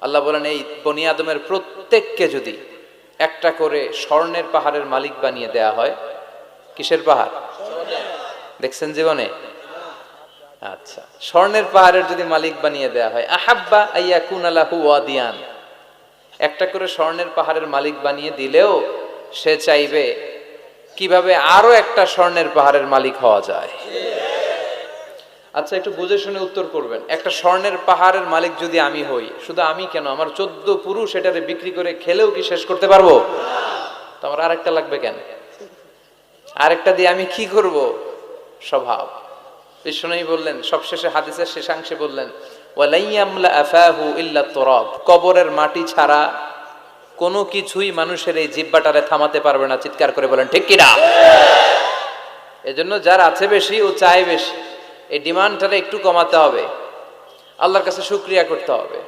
আল্লাহ বলেন, এই বনি আদমের প্রত্যেককে যদি একটা করে স্বর্ণের পাহাড়ের মালিক বানিয়ে দেয়া হয়। কিসের পাহাড় দেখছেন জীবনে? আচ্ছা, স্বর্ণের পাহাড়ের যদি মালিক বানিয়ে দেয়া হয়, আহাব্বা আইয়াকুনা লাহু ওয়াদিয়ান, একটা করে স্বর্ণের পাহাড়ের মালিক বানিয়ে দিলেও সে চাইবে কিভাবে আরো একটা স্বর্ণের পাহাড়ের মালিক হওয়া যায়। আচ্ছা, একটু বুঝে শুনে উত্তর করবেন। একটা স্বর্ণের পাহাড়ের মালিক যদি আমি হই, শুধু আমি কেন, আমার 14 পুরুষ এটারে বিক্রি করে খেলেও কি শেষ করতে পারবো? তো আমার আরেকটা লাগবে কেন? আরেকটা দিয়ে আমি কি করব? স্বভাব। বিষ্ণু বললেন, সবশেষে হাদিসের শেষাংশে বললেন, ওয়ালাইয়ামলা আফাহু ইল্লা তুরাব, কবরের মাটি ছাড়া কোনো কিছুই মানুষের এই জিহ্বাটারে থামাতে পারবে না। চিৎকার করে বলেন ঠিক কিনা? এজন্য যার আছে বেশি ও চায় বেশি, এই ডিমান্ডটারে একটু কমাতে হবে, আল্লাহর কাছে শুকরিয়া করতে হবে।